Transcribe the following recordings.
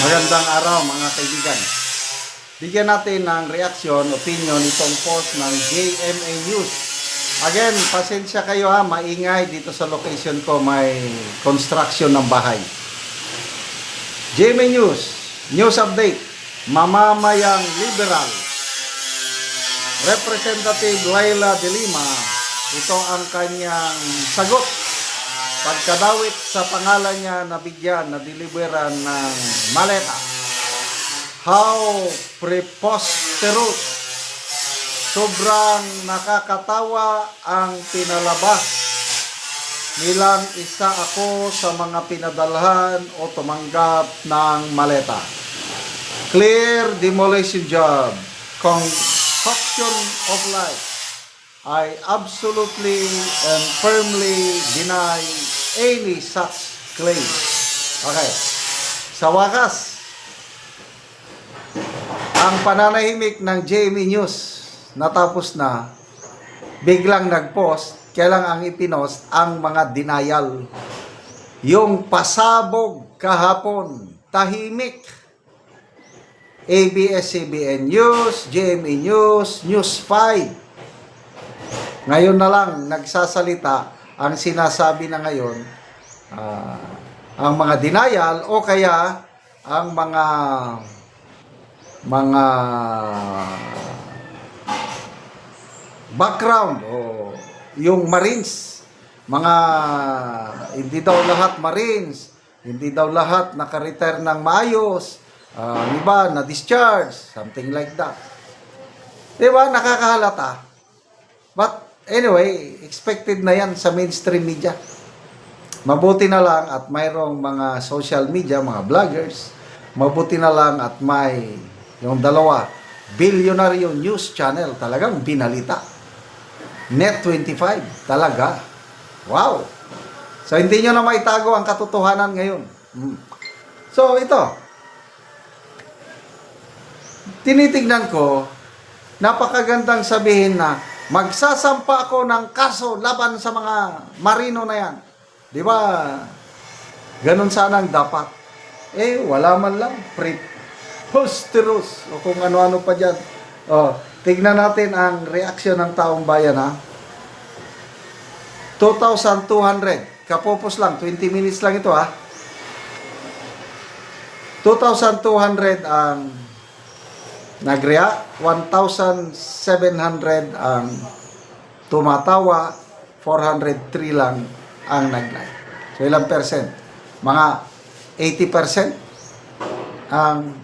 Magandang araw mga kaibigan. Bigyan natin ng reaksyon, opinion itong post ng GMA News. Again, pasensya kayo ha, maingay dito sa location ko, may construction ng bahay. GMA News, news update, mamamayang liberal. Representative Laila de Lima, ito ang kanyang sagot. Pagkadawit sa pangalan niya nabigyan, na-deliveran ng maleta. How preposterous! Sobrang nakakatawa ang pinalabas. Nilang isa ako sa mga pinadalhan o tumanggap ng maleta. Clear demolition job. Concoction of life. I absolutely and firmly deny any such claim. Okay. Sa wakas, ang pananahimik ng GMA News natapos na, biglang nag-post, kailang ang ipinost ang mga denial. Yung pasabog kahapon, tahimik. ABS-CBN News, GMA News, News 5. Ngayon na lang nagsasalita, ang sinasabi na ngayon, ang mga denial o kaya ang mga background o yung Marines, hindi daw lahat Marines, hindi daw lahat naka-retire ng maayos, iba na discharge, something like that. Diba? Nakakahalata. But anyway, expected na yan sa mainstream media. Mabuti na lang at mayroong mga social media, mga vloggers, mabuti na lang at may yung dalawa, bilyonaryo news channel, talagang binalita. Net25, talaga. Wow! So, hindi nyo na maitago ang katotohanan ngayon. So, ito. Tinitignan ko, napakagandang sabihin na, magsasampa ako ng kaso laban sa mga marino na yan. Di ba? Ganun sanang dapat. Wala man lang. Preposterous. O kung ano-ano pa dyan. Tignan natin ang reaksyon ng taong bayan ha. 2,200. Kapopos lang. 20 minutes lang ito ha. 2,200 ang nagreact, 1,700 ang tumatawa, 403 lang ang nag-like. So, ilang percent? Mga 80% ang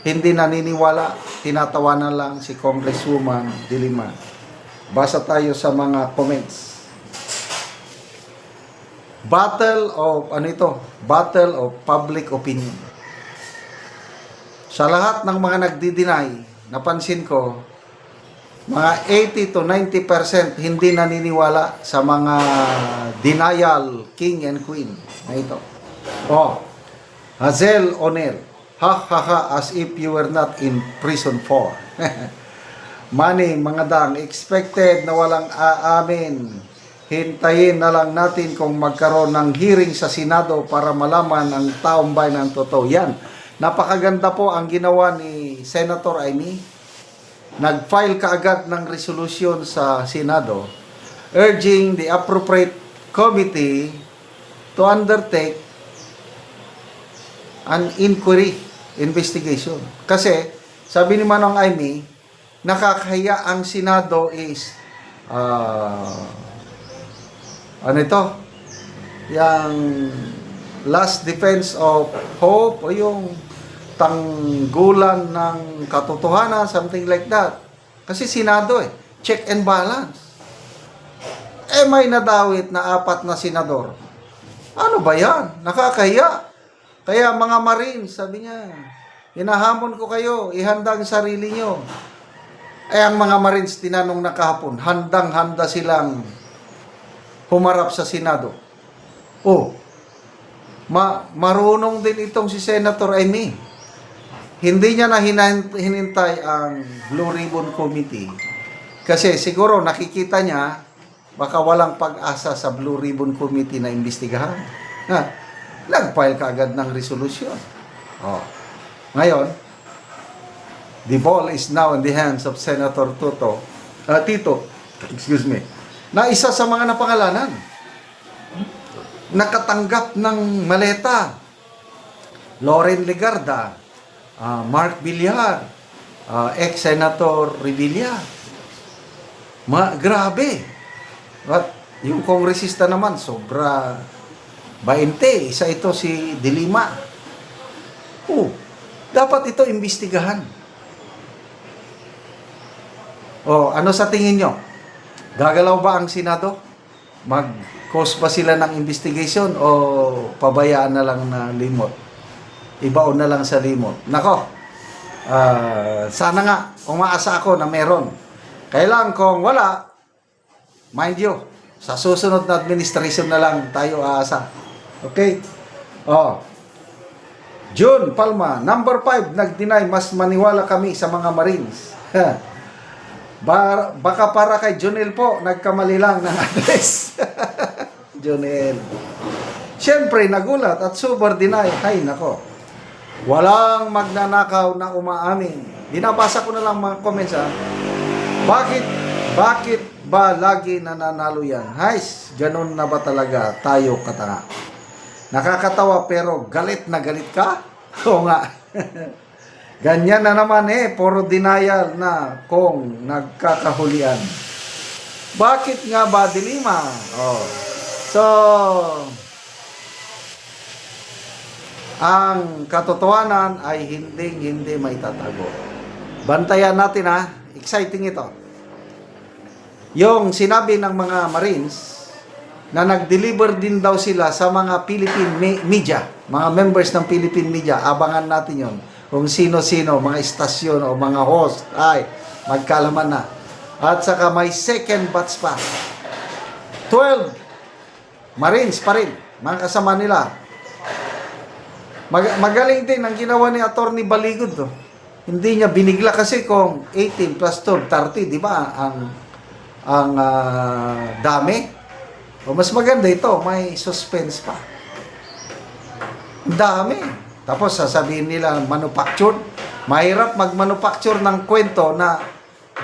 hindi naniniwala, tinatawanan lang si Congresswoman de Lima. Basa tayo sa mga comments. Battle of public opinion. Sa lahat ng mga nagdi-deny, napansin ko, mga 80 to 90% hindi naniniwala sa mga denial king and queen na ito. Hazel O'Neil, as if you were not in prison for. Money, mga dang, expected na walang aamin. Hintayin na lang natin kung magkaroon ng hearing sa Senado para malaman ang taong bayan ng totoo. Yan. Napakaganda po ang ginawa ni Senator Amy. Nag-file kaagad ng resolution sa Senado urging the appropriate committee to undertake an inquiry, investigation. Kasi, sabi ni Manong Amy, nakakahiya ang Senado is yung last defense of hope o yung tanggulan ng katotohanan, something like that. Kasi Senado check and balance. May nadawit na 4 na senador. Ano ba yan? Nakakahiya. Kaya mga Marines, sabi niya, hinahamon ko kayo, ihanda ang sarili nyo. Ang mga Marines, tinanong na kahapon, handang-handa silang humarap sa Senado. Marunong din itong si Senator Amy. Hindi niya na hinintay ang Blue Ribbon Committee. Kasi siguro nakikita niya, baka walang pag-asa sa Blue Ribbon Committee na imbestigahan. nag-file ka agad ng resolution. Oh. Ngayon, the ball is now in the hands of Senator Tito, excuse me, na isa sa mga napangalanan, nakatanggap ng maleta, Loren Legarda, Mark Villar, ex-Senator Revilla. Grabe. At yung kongresista naman, sobra 20. Isa ito si Dilima. Dapat ito imbestigahan. Ano sa tingin nyo? Gagalaw ba ang Senado? Mag-cause ba sila ng investigation o pabayaan na lang na limot? Ibaon na lang sa limot. Nako, sana nga, umaasa ako na meron. Kailangan kung wala, mind you, sa susunod na administration na lang tayo aasa. Okay? June Palma, number 5, nag-deny, mas maniwala kami sa mga Marines. Baka para kay Jonel po, nagkamali lang ng address. Jonel. Siyempre, nagulat at super deny. Ay, nako. Walang magnanakaw na umaamin. Dinabasa ko na lang mga comments, ha? Bakit ba lagi nananalo yan? Hays, ganun na ba talaga tayo katanga? Nakakatawa pero galit na galit ka? Oo nga. Ganyan na naman puro denial na kung nagkakahulian. Bakit nga ba Dilima? So, ang katotohanan ay hindi may tatago. Bantayan natin, ha. Exciting ito. Yung sinabi ng mga Marines na nag-deliver din daw sila sa mga Philippine media, mga members ng Philippine media, abangan natin yon. Kung sino-sino, mga istasyon o mga host, ay magkalaman na. At saka may second batch pa. 12 Marines pa rin, mga kasama nila. Magaling din ang ginawa ni Attorney Baligod. Hindi niya binigla kasi kung 18 plus 12, 30, di ba? Ang dami. Mas maganda ito, may suspense pa. Ang dami. Tapos sasabihin nila manufactured. Mahirap mag-manufacture ng kwento na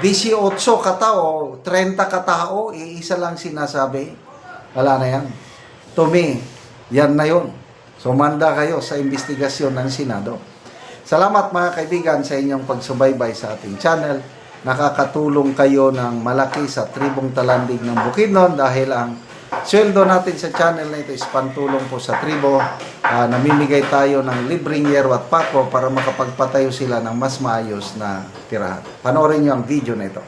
18 katao, 30 katao, iisa lang sinasabi. Wala na yan. To me, yan na yun. So manda kayo sa investigasyon ng Senado. Salamat mga kaibigan sa inyong pagsubaybay sa ating channel. Nakakatulong kayo ng malaki sa tribong Talandig ng Bukidnon dahil ang sweldo natin sa channel na ito is pantulong po sa tribo. Namimigay tayo ng libreng yero at pako para makapagpatayo sila ng mas maayos na tirahan. Panoorin nyo ang video na ito.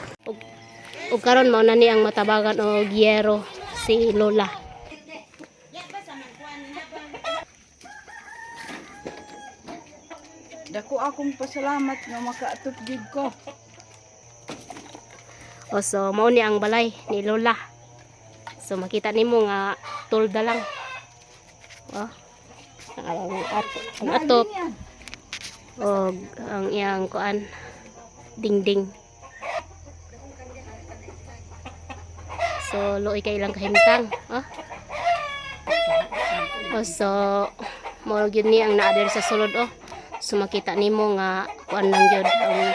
O karon mao na ni ang matabagan o yero si Lola. Dako akong pasalamat nga makaatop gid ko. O so mao ni ang balay ni Lola. So makita nimo nga tolda lang. Ang atop. O ang iyang kuan dingding. So luoy kay ilang kahimtang, O so mao gyud ni ang naa diri sa sulod So makita nimo nga kuan lang gyud ang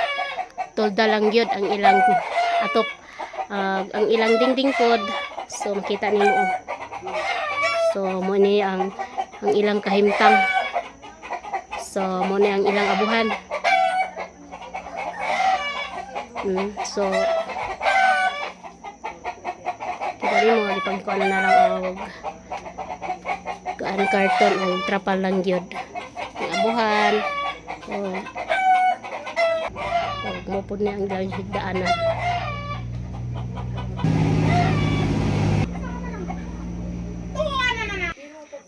tolda lang gyud ang ilang atop, ang ilang dingding pod. So makita nimo So mo ni ang ilang kahimtang. So mo ni ang ilang abuhan. So kita nimo gipangkuan na lang og kuan karton o trapal lang gyud ang abuhan. Mo pud ni ang ilang higdaanan.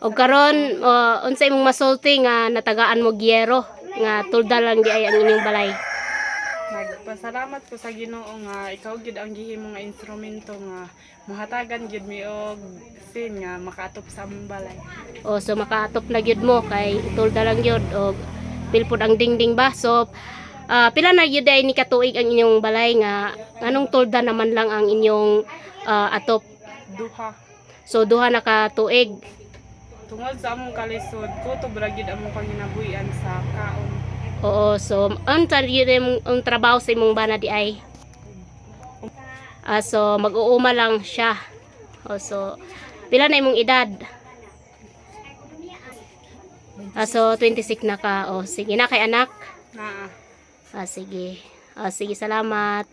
O karon unsa imong masulti nga natagaan mo giyero nga tulda lang di ay ang inyong balay? Nagpasalamat ko sa Ginoo nga ikaw gid ang gihimo nga instrumento nga mahatagan gid mi og sin nga makaatop sa among balay. So makaatop na gyud mo kay tulda lang gyud og pilpod ang dingding ba. So pila na gyud ay ni katuig ang inyong balay nga anong tulda naman lang ang inyong atop? Duha. So duha na ka tuig. Tungod sa among kalisod, kutob ra gyud among panginabuhian sa kaon. Oo, so ang trabaho sa imong bana di ay. So mag-uuma lang siya. So pila na imong edad? So 26 na ka. Sige na kay anak. Naa. Sige. Sige, salamat.